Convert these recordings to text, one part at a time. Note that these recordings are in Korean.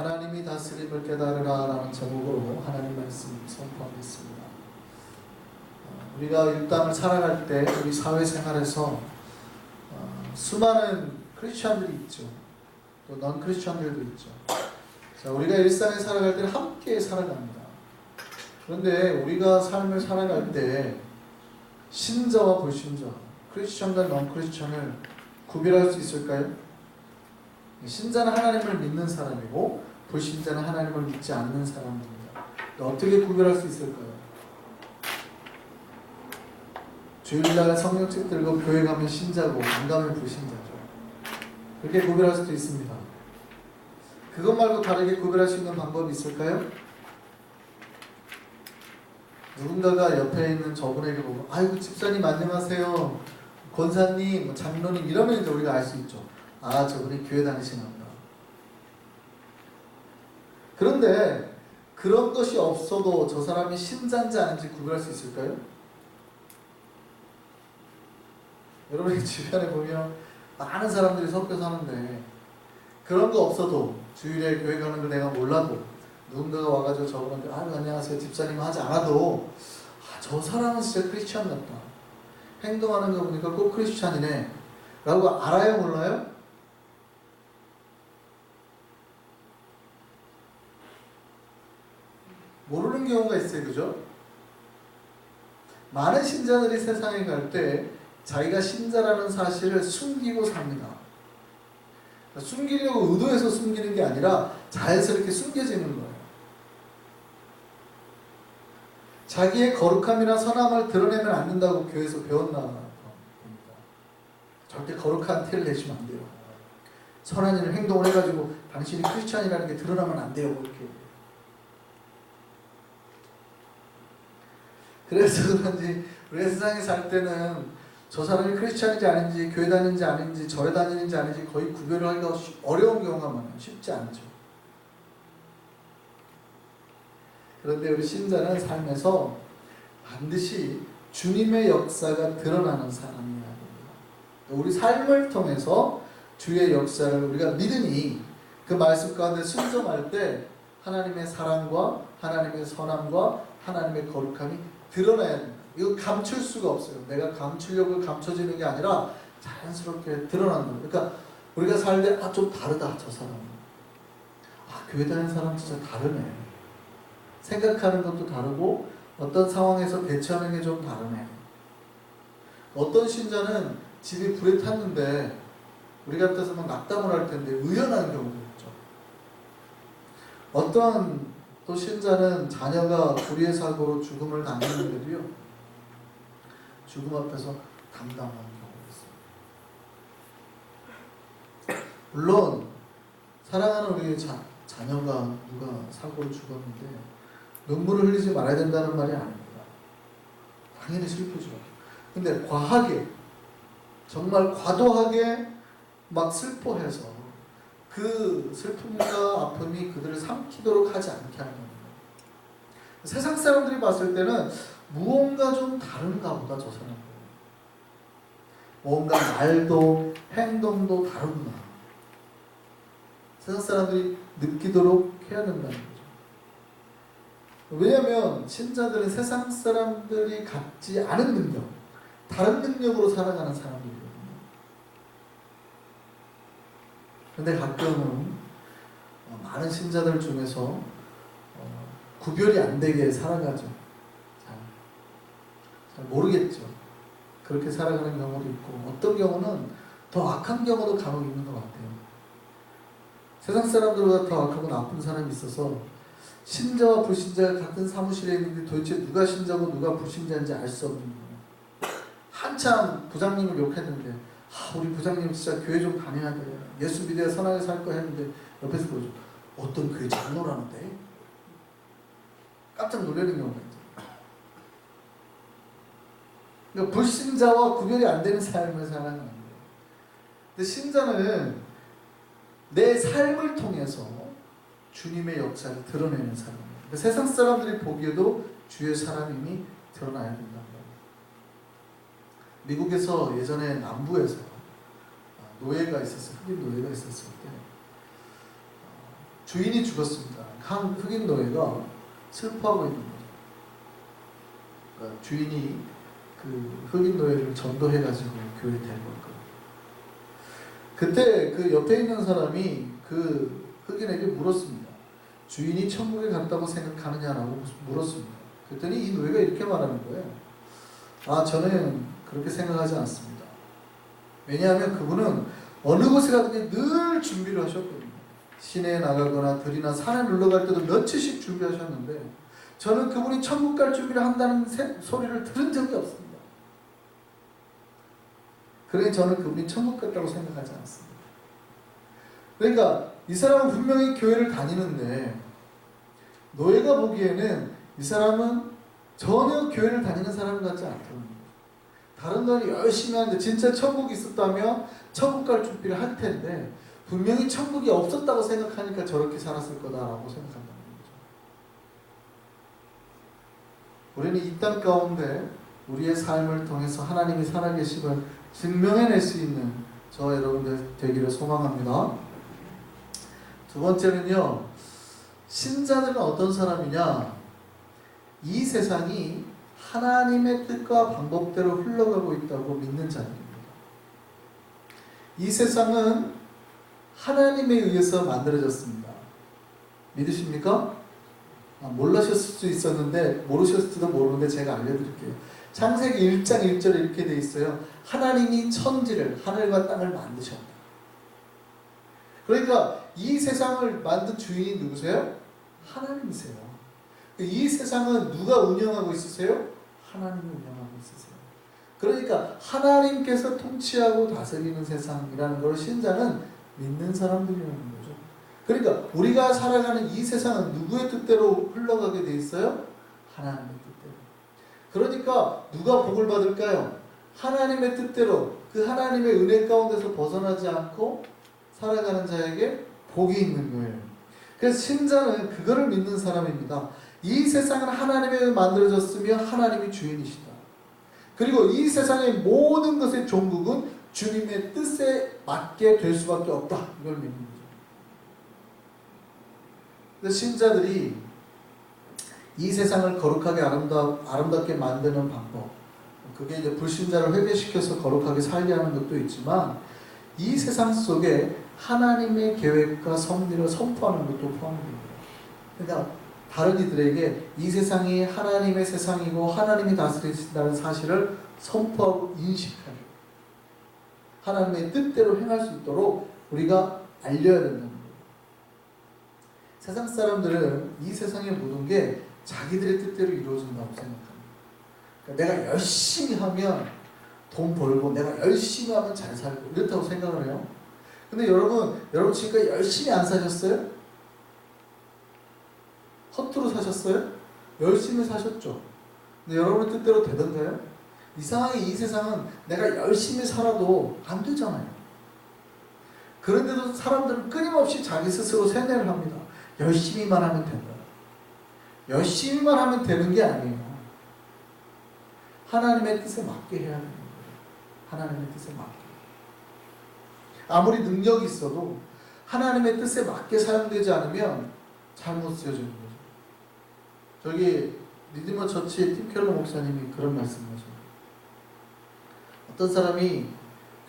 하나님이 다스림을 깨달으라 라는 제목으로 하나님 말씀 선포하겠습니다. 우리가 이 땅을 살아갈 때 우리 사회생활에서 수많은 크리스천들이 있죠. 또 넌 크리스천들도 있죠. 자, 우리가 일상에 살아갈 때는 함께 살아갑니다. 그런데 우리가 삶을 살아갈 때 신자와 불신자, 크리스천과 넌 크리스천을 구별할 수 있을까요? 신자는 하나님을 믿는 사람이고 불신자는 하나님을 믿지 않는 사람입니다. 어떻게 구별할 수 있을까요? 주일날 성경책 들고 교회 가면 신자고 안 가면 불신자죠. 그렇게 구별할 수도 있습니다. 그것 말고 다르게 구별할 수 있는 방법이 있을까요? 누군가가 옆에 있는 저분에게 보고 아이고 집사님 안녕하세요, 권사님, 장로님 이러면 이제 우리가 알 수 있죠. 아, 저분이 교회 다니시나 보다. 그런데 그런 것이 없어도 저 사람이 신자인지 아닌지 구별할 수 있을까요? 여러분이 주변에 보면 많은 사람들이 섞여 사는데 그런 거 없어도 주일에 교회 가는 걸 내가 몰라도 누군가가 와가지고 저분한테 아유 안녕하세요 집사님 하지 않아도 저 사람은 진짜 크리스찬 같다, 행동하는 거 보니까 꼭 크리스찬이네 라고 알아요 몰라요? 모르는 경우가 있어요. 그죠? 많은 신자들이 세상에 갈 때 자기가 신자라는 사실을 숨기고 삽니다. 숨기려고 의도해서 숨기는 게 아니라 자연스럽게 숨겨지는 거예요. 자기의 거룩함이나 선함을 드러내면 안 된다고 교회에서 배웠나 봅니다. 절대 거룩한 티를 내시면 안 돼요. 선한 일을 행동을 해가지고 당신이 크리스찬이라는 게 드러나면 안 돼요. 그렇게. 그래서 그런지 우리가 세상에 살 때는 저 사람이 크리스찬인지 아닌지, 교회 다니는지 아닌지, 절에 다니는지 아닌지 거의 구별을 하기가 어려운 경우가 많아요. 쉽지 않죠. 그런데 우리 신자는 삶에서 반드시 주님의 역사가 드러나는 사람이어야 됩니다. 우리 삶을 통해서 주의 역사를 우리가 믿으니 그 말씀 가운데 순종할 때 하나님의 사랑과 하나님의 선함과 하나님의 거룩함이 드러나야 됩니다. 이거 감출 수가 없어요. 내가 감추려고 감춰지는 게 아니라 자연스럽게 드러나는 거예요. 그러니까 우리가 살 때 좀 다르다 저 사람은. 교회 다니는 사람 진짜 다르네. 생각하는 것도 다르고 어떤 상황에서 대처하는 게 좀 다르네. 어떤 신자는 집이 불에 탔는데 우리 같아서 막 낙담을 할 텐데 의연한 경우도 있죠. 어떤 또 신자는 자녀가 불의의 사고로 죽음을 당했는데도요, 죽음 앞에서 담담한 경우가 있어요. 물론 사랑하는 우리 자녀가 누가 사고로 죽었는데 눈물을 흘리지 말아야 된다는 말이 아닙니다. 당연히 슬프죠. 근데 과하게, 정말 과도하게 막 슬퍼해서 그 슬픔과 아픔이 그들을 삼키도록 하지 않게 하는 겁니다. 세상 사람들이 봤을 때는 무언가 좀 다른가 보다 저 사람들. 뭔가 말도 행동도 다르구나. 세상 사람들이 느끼도록 해야 된다는 거죠. 왜냐하면 신자들은 세상 사람들이 갖지 않은 능력, 다른 능력으로 살아가는 사람들이거든요. 근데 가끔은 많은 신자들 중에서 구별이 안 되게 살아가죠. 잘 모르겠죠. 그렇게 살아가는 경우도 있고 어떤 경우는 더 악한 경우도 간혹 있는 것 같아요. 세상 사람들보다 더 악하고 나쁜 사람이 있어서 신자와 불신자가 같은 사무실에 있는데 도대체 누가 신자고 누가 불신자인지 알 수 없는 거예요. 한참 부장님을 욕했는데 우리 부장님 진짜 교회 좀 다녀야 돼, 예수 믿어야 선하게 살 거 했는데 옆에서 보죠. 어떤 교회 장로라는데? 깜짝 놀라는 경우가 있죠. 그러니까 불신자와 구별이 안 되는 삶을 살아가는 거예요. 근데 신자는 내 삶을 통해서 주님의 역사를 드러내는 사람입니다. 그러니까 세상 사람들이 보기에도 주의 사람임이 드러나야 된다는 거예요. 미국에서 예전에 남부에서 노예가 있었어요. 흑인 노예가 있었을 때 주인이 죽었습니다. 한 흑인 노예가 슬퍼하고 있는 거죠. 그러니까 주인이 그 흑인 노예를 전도해가지고 교회에 데리고 왔거든요. 그때 그 옆에 있는 사람이 그 흑인에게 물었습니다. 주인이 천국에 갔다고 생각하느냐라고 물었습니다. 그랬더니 이 노예가 이렇게 말하는 거예요. 아, 저는 그렇게 생각하지 않습니다. 왜냐하면 그분은 어느 곳에 가든지 늘 준비를 하셨거든요. 시내에 나가거나 들이나 산에 놀러갈 때도 며칠씩 준비하셨는데 저는 그분이 천국 갈 준비를 한다는 소리를 들은 적이 없습니다. 그러니 저는 그분이 천국 갔다고 생각하지 않습니다. 그러니까 이 사람은 분명히 교회를 다니는데 노예가 보기에는 이 사람은 전혀 교회를 다니는 사람 같지 않더라고요. 다른 건 열심히 하는데 진짜 천국이 있었다면 천국 갈 준비를 할 텐데 분명히 천국이 없었다고 생각하니까 저렇게 살았을 거다라고 생각한다는 거죠. 우리는 이 땅 가운데 우리의 삶을 통해서 하나님이 살아계심을 증명해낼 수 있는 저 여러분들 되기를 소망합니다. 두 번째는요, 신자들은 어떤 사람이냐? 이 세상이 하나님의 뜻과 방법대로 흘러가고 있다고 믿는 자들입니다. 이 세상은 하나님에 의해서 만들어졌습니다. 믿으십니까? 몰라셨을 수 있었는데 모르셨을지도 모르는데 제가 알려드릴게요. 창세기 1장 1절에 이렇게 돼 있어요. 하나님이 천지를 하늘과 땅을 만드셨다. 그러니까 이 세상을 만든 주인이 누구세요? 하나님이세요. 이 세상은 누가 운영하고 있으세요? 하나님이 운영하고 있으세요. 그러니까 하나님께서 통치하고 다스리는 세상이라는 걸 신자는 믿는 사람들이라는 거죠. 그러니까 우리가 살아가는 이 세상은 누구의 뜻대로 흘러가게 돼 있어요? 하나님의 뜻대로. 그러니까 누가 복을 받을까요? 하나님의 뜻대로 그 하나님의 은혜 가운데서 벗어나지 않고 살아가는 자에게 복이 있는 거예요. 그래서 신자는 그거를 믿는 사람입니다. 이 세상은 하나님에 만들어졌으며 하나님이 주인이시다. 그리고 이 세상의 모든 것의 종국은 주님의 뜻에 맞게 될 수밖에 없다. 이걸 믿는 거죠. 그래서 신자들이 이 세상을 거룩하게 아름답게 만드는 방법, 그게 이제 불신자를 회개시켜서 거룩하게 살게 하는 것도 있지만 이 세상 속에 하나님의 계획과 섭리를 선포하는 것도 포함됩니다. 그러니까 다른 이들에게 이 세상이 하나님의 세상이고 하나님이 다스리신다는 사실을 선포하고 인식하는, 하나님의 뜻대로 행할 수 있도록 우리가 알려야 된다는 거예요. 세상 사람들은 이 세상의 모든 게 자기들의 뜻대로 이루어진다고 생각합니다. 그러니까 내가 열심히 하면 돈 벌고 내가 열심히 하면 잘 살고 이렇다고 생각을 해요. 근데 여러분 지금까지 열심히 안 사셨어요? 허투루 사셨어요? 열심히 사셨죠? 근데 여러분의 뜻대로 되던가요? 이상하게 이 세상은 내가 열심히 살아도 안 되잖아요. 그런데도 사람들은 끊임없이 자기 스스로 세뇌를 합니다. 열심히만 하면 된다. 열심히만 하면 되는 게 아니에요. 하나님의 뜻에 맞게 해야 되는 거예요. 하나님의 뜻에 맞게. 아무리 능력이 있어도 하나님의 뜻에 맞게 사용되지 않으면 잘못 쓰여지는 거죠. 저기 리디머 처치의 팀 켈러 목사님이 그런 말씀하셔요. 어떤 사람이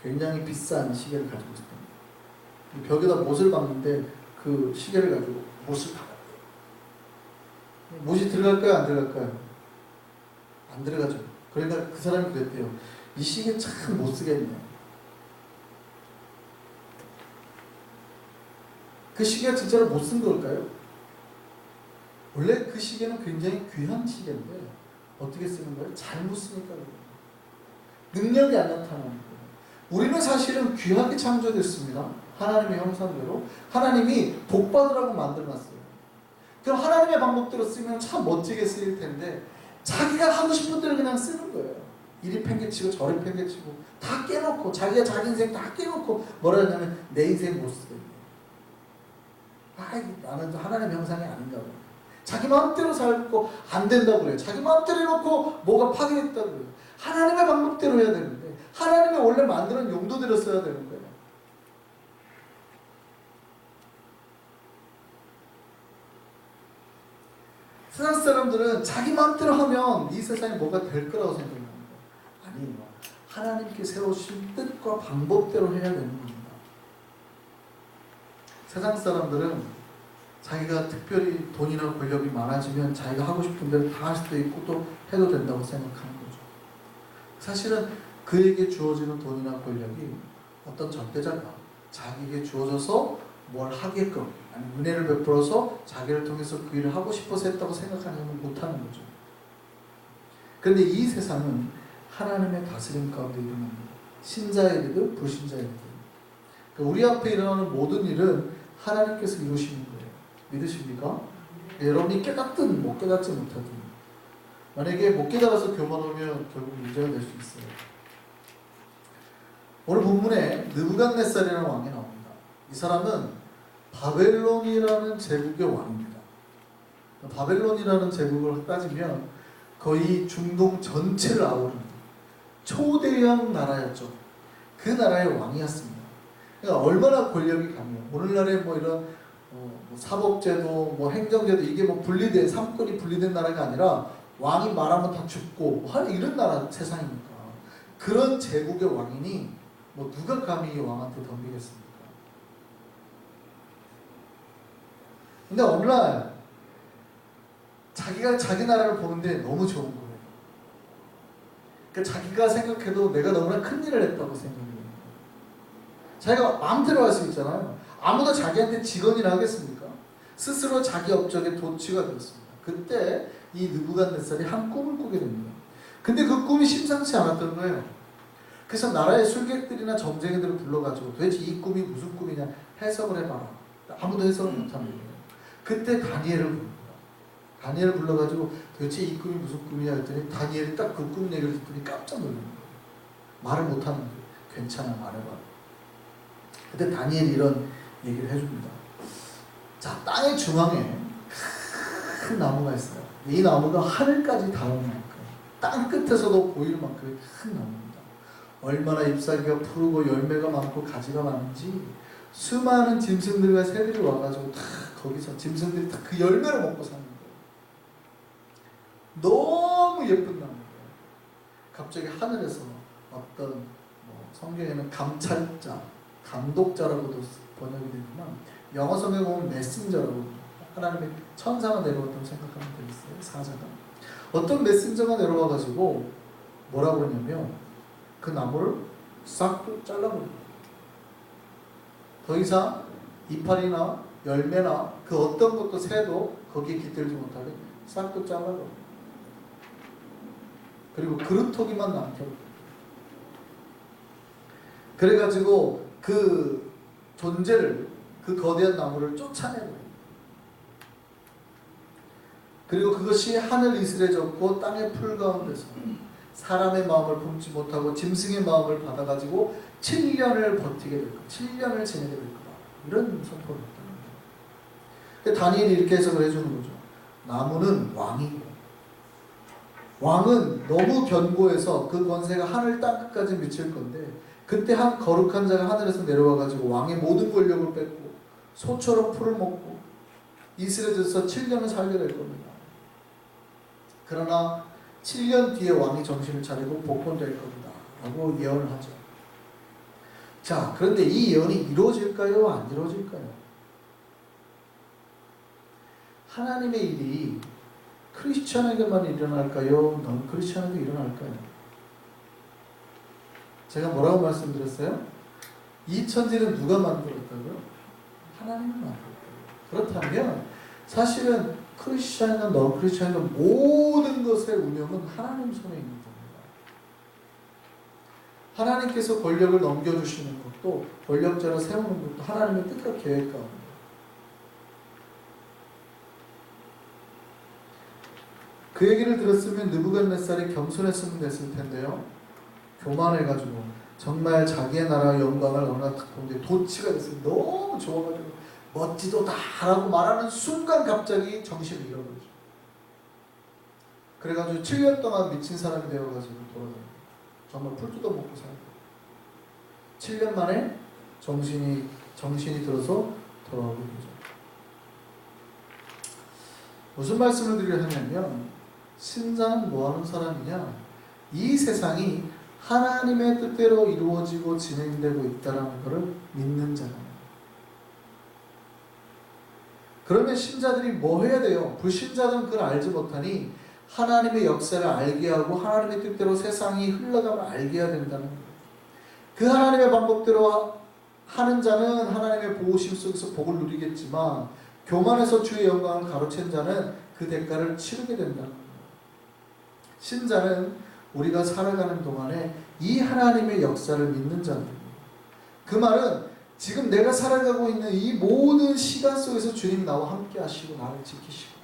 굉장히 비싼 시계를 가지고 있었답니다. 벽에다 못을 박는데 그 시계를 가지고 못을 박아요. 못이 들어갈까요? 안 들어갈까요? 안 들어가죠. 그러니까 그 사람이 그랬대요. 이 시계 참 못 쓰겠네. 그 시계가 진짜로 못 쓴 걸까요? 원래 그 시계는 굉장히 귀한 시계인데 어떻게 쓰는 거예요? 잘못 쓰니까 그래요. 능력이 안 나타나는 거예요. 우리는 사실은 귀하게 창조됐습니다. 하나님의 형상대로. 하나님이 복받으라고 만들어놨어요. 그럼 하나님의 방법대로 쓰면 참 멋지게 쓰일 텐데 자기가 하고 싶은 대로 그냥 쓰는 거예요. 이리 팽개치고 저리 팽개치고 다 깨놓고 자기가 자기 인생 다 깨놓고 뭐라 하냐면 내 인생 못 쓰겠네. 나는 하나님의 형상이 아닌가 봐요. 자기 마음대로 살고 안 된다고 그래요. 자기 마음대로 해놓고 뭐가 파괴됐다고 그래요. 하나님의 방법대로 해야 되는데 하나님의 원래 만드는 용도대로 써야 되는 거예요. 세상 사람들은 자기 마음대로 하면 이 세상에 뭐가 될 거라고 생각합니다. 아니에요. 하나님께 세우신 뜻과 방법대로 해야 되는 겁니다. 세상 사람들은 자기가 특별히 돈이나 권력이 많아지면 자기가 하고 싶은 대로 다 할 수도 있고 또 해도 된다고 생각하는 거죠. 사실은 그에게 주어지는 돈이나 권력이 어떤 절대자가 자기에게 주어져서 뭘 하게끔 아니면 은혜를 베풀어서 자기를 통해서 그 일을 하고 싶어서 했다고 생각하면 못하는 거죠. 그런데 이 세상은 하나님의 다스림 가운데 일어납니다. 신자에게도 불신자에게도. 그러니까 우리 앞에 일어나는 모든 일은 하나님께서 이루시는 거예요. 믿으십니까? 여러분이 깨닫든 못 깨닫지 못하든 만약에 못 깨달아서 교만하면 결국 문제가 될 수 있어요. 오늘 본문에 느부갓네살이라는 왕이 나옵니다. 이 사람은 바벨론이라는 제국의 왕입니다. 바벨론이라는 제국을 따지면 거의 중동 전체를 아우르는 초대형 나라였죠. 그 나라의 왕이었습니다. 그러니까 얼마나 권력이 강해요. 오늘날의 뭐 이런 뭐 사법제도, 뭐 행정제도 이게 뭐 분리된 삼권이 분리된 나라가 아니라 왕이 말하면 다 죽고 뭐 이런 나라 세상이니까 그런 제국의 왕이니 뭐 누가 감히 이 왕한테 덤비겠습니까? 근데 어느 날 자기가 자기 나라를 보는데 너무 좋은 거예요. 그러니까 자기가 생각해도 내가 너무나 큰 일을 했다고 생각해요. 자기가 마음대로 할 수 있잖아요. 아무도 자기한테 직언이나 하겠습니까? 스스로 자기 업적에 도취가 되었습니다. 그때 이 느부갓네살이 한 꿈을 꾸게 됩니다. 근데 그 꿈이 심상치 않았던 거예요. 그래서 나라의 술객들이나 점쟁이들을 불러가지고 도대체 이 꿈이 무슨 꿈이냐 해석을 해봐라. 아무도 해석을 못하는 거예요. 그때 다니엘을 부릅니다. 다니엘을 불러가지고 도대체 이 꿈이 무슨 꿈이냐 했더니 다니엘이 딱 그 꿈 얘기를 듣더니 깜짝 놀란 거예요. 말을 못하는 거예요. 괜찮아, 말해봐. 그때 다니엘이 이런 얘기를 해줍니다. 자, 땅의 중앙에 큰 나무가 있어요. 이 나무가 하늘까지 닿을 만큼, 땅 끝에서도 보일 만큼의 큰 나무입니다. 얼마나 잎사귀가 푸르고 열매가 많고 가지가 많은지 수많은 짐승들과 새들이 와가지고 다 거기서 짐승들이 다 그 열매를 먹고 사는 거예요. 너무 예쁜 나무예요. 갑자기 하늘에서 어떤 성경에는 감찰자, 감독자라고도 번역이 되지만 영어 성경에 보면 메신저라고 하나님의 천사가 내려왔다고 생각하면 되겠어요. 사자가. 어떤 메신저가 내려와가지고 뭐라고 했냐면 그 나무를 싹 잘라버려요. 더 이상 이파리나 열매나 그 어떤 것도 새도 거기에 깃들지 못하게 싹 잘라버려요. 그리고 그루터기만 남겨요. 그래가지고 그 존재를, 그 거대한 나무를 쫓아내버려요. 그리고 그것이 하늘 이슬에 젖고 땅의 풀 가운데서 사람의 마음을 품지 못하고 짐승의 마음을 받아가지고 7년을 버티게 될 거다. 7년을 지내게 될 거다. 이런 선포를 했다는 거예요. 다니엘이 이렇게 해석을 해주는 거죠. 나무는 왕이고 왕은 너무 견고해서 그 권세가 하늘 땅끝까지 미칠 건데 그때 한 거룩한 자가 하늘에서 내려와가지고 왕의 모든 권력을 뺏고 소처럼 풀을 먹고 이슬에 젖어서 7년을 살게 될 겁니다. 그러나 7년 뒤에 왕이 정신을 차리고 복권될 겁니다. 라고 예언을 하죠. 자, 그런데 이 예언이 이루어질까요? 안 이루어질까요? 하나님의 일이 크리스천에게만 일어날까요? 넌 크리스천에게 일어날까요? 제가 뭐라고 말씀드렸어요? 이 천지는 누가 만들었다고요? 하나님이 만들었다고요. 그렇다면 사실은 크리스천이나 넌 크리스천이나 모든 것의 운영은 하나님 손에 있는 겁니다. 하나님께서 권력을 넘겨주시는 것도 권력자를 세우는 것도 하나님의 뜻과 계획 가운데. 그 얘기를 들었으면 느부갓네살이 겸손했으면 됐을 텐데요. 교만해가지고 정말 자기의 나라의 영광을 어느 날 딱 보는데 도취가 됐어요. 너무 좋아가지고 멋지도다라고 말하는 순간 갑자기 정신을 잃어버리죠. 그래가지고 7년 동안 미친 사람이 되어가지고 돌아다니고 정말 풀 뜯어먹고 살고 7년 만에 정신이 들어서 돌아오게 되죠. 무슨 말씀을 드리려 하냐면 신자는 뭐하는 사람이냐? 이 세상이 하나님의 뜻대로 이루어지고 진행되고 있다는 것을 믿는 자예요. 그러면 신자들이 뭐 해야 돼요? 불신자들은 그걸 알지 못하니 하나님의 역사를 알게 하고 하나님의 뜻대로 세상이 흘러감을 알게 해야 된다는 거예요. 그 하나님의 방법대로 하는 자는 하나님의 보호심 속에서 복을 누리겠지만 교만해서 주의 영광을 가로챈 자는 그 대가를 치르게 된다는 거예요. 신자는 우리가 살아가는 동안에 이 하나님의 역사를 믿는 자입니다. 그 말은 지금 내가 살아가고 있는 이 모든 시간 속에서 주님 나와 함께 하시고 나를 지키시고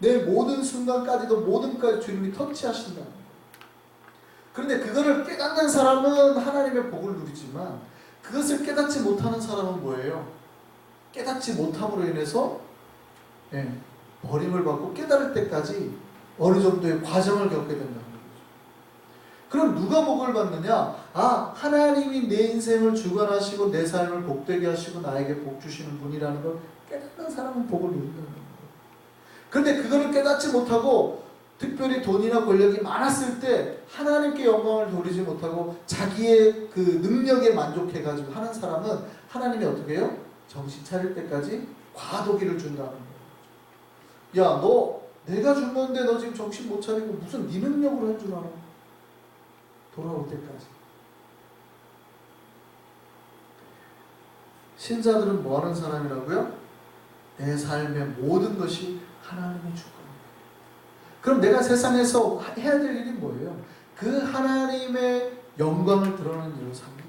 내 모든 순간까지도 모든까지 주님이 터치하신다는 거예요. 그런데 그거를 깨닫는 사람은 하나님의 복을 누리지만 그것을 깨닫지 못하는 사람은 뭐예요? 깨닫지 못함으로 인해서 버림을 받고 깨달을 때까지 어느 정도의 과정을 겪게 된다는 거죠. 그럼 누가 복을 받느냐? 하나님이 내 인생을 주관하시고 내 삶을 복되게 하시고 나에게 복 주시는 분이라는 걸 깨닫는 사람은 복을 누린다는 거예요. 그런데 그거를 깨닫지 못하고 특별히 돈이나 권력이 많았을 때 하나님께 영광을 돌리지 못하고 자기의 그 능력에 만족해가지고 하는 사람은 하나님이 어떻게 해요? 정신 차릴 때까지 과도기를 준다는 거예요. 야, 너 내가 준 건데 너 지금 정신 못 차리고 무슨 네 능력으로 한 줄 알아? 돌아올 때까지. 신자들은 뭐 하는 사람이라고요? 내 삶의 모든 것이 하나님의 주권입니다. 그럼 내가 세상에서 해야 될 일이 뭐예요? 그 하나님의 영광을 드러내는 일로 사는 거예요.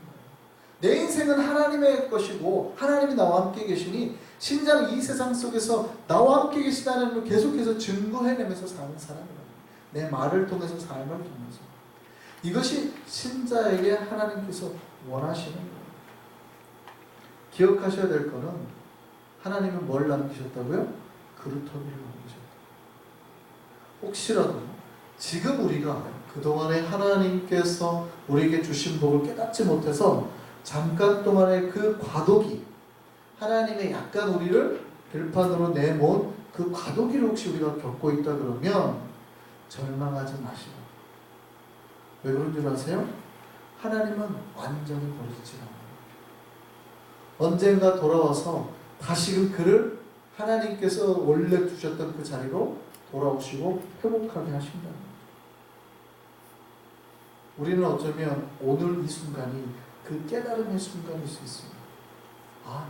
내 인생은 하나님의 것이고 하나님이 나와 함께 계시니 신자는 이 세상 속에서 나와 함께 계시다는 걸 계속해서 증거해내면서 사는 사람이에요. 내 말을 통해서 삶을 통해서. 이것이 신자에게 하나님께서 원하시는 거예요. 기억하셔야 될 거는 하나님은 뭘 남기셨다고요? 그루터기를 남기셨다. 혹시라도 지금 우리가 그동안에 하나님께서 우리에게 주신 복을 깨닫지 못해서 잠깐 동안의 그 과도기, 하나님의 약간 우리를 들판으로 내몬 그 과도기를 혹시 우리가 겪고 있다 그러면 절망하지 마시고. 왜 그런 줄 아세요? 하나님은 완전히 버리지 않아요. 언젠가 돌아와서 다시금 그를 하나님께서 원래 두셨던 그 자리로 돌아오시고 회복하게 하신다는 거죠. 우리는 어쩌면 오늘 이 순간이 그 깨달음의 순간일 수 있습니다.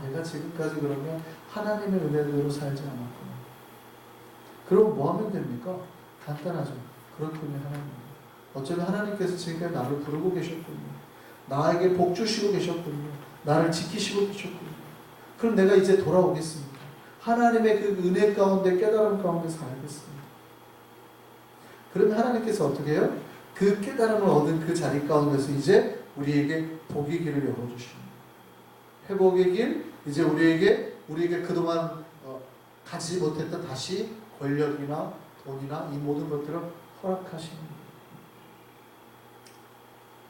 내가 지금까지 그러면 하나님의 은혜대로 살지 않았구나. 그럼 뭐 하면 됩니까? 간단하죠. 그렇군요, 하나님. 어쩌면 하나님께서 지금까지 나를 부르고 계셨군요. 나에게 복 주시고 계셨군요. 나를 지키시고 계셨군요. 그럼 내가 이제 돌아오겠습니다. 하나님의 그 은혜 가운데 깨달음 가운데 살겠습니다. 그러면 하나님께서 어떻게 해요? 그 깨달음을 얻은 그 자리 가운데서 이제 우리에게 복의 길을 열어주십니다. 회복의 길, 이제 우리에게 그동안 가지지 못했던 다시 권력이나 돈이나 이 모든 것들을 허락하십니다.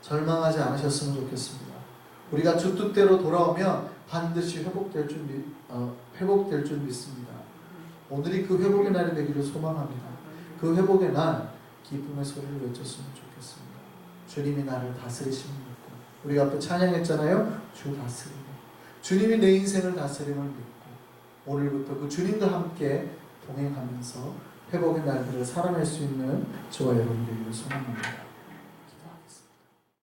절망하지 않으셨으면 좋겠습니다. 우리가 주 뜻대로 돌아오면 반드시 회복될 줄 믿습니다. 오늘이 그 회복의 날이 되기를 소망합니다. 그 회복의 날 기쁨의 소리를 외쳤으면 좋겠습니다. 주님이 나를 다스리시는 믿고 우리가 앞에 찬양했잖아요. 주 다스리네. 주님이 내 인생을 다스림을 믿고 오늘부터 그 주님과 함께 동행하면서 회복의 날들을 살아낼 수 있는 저와 여러분 되기를 소망합니다.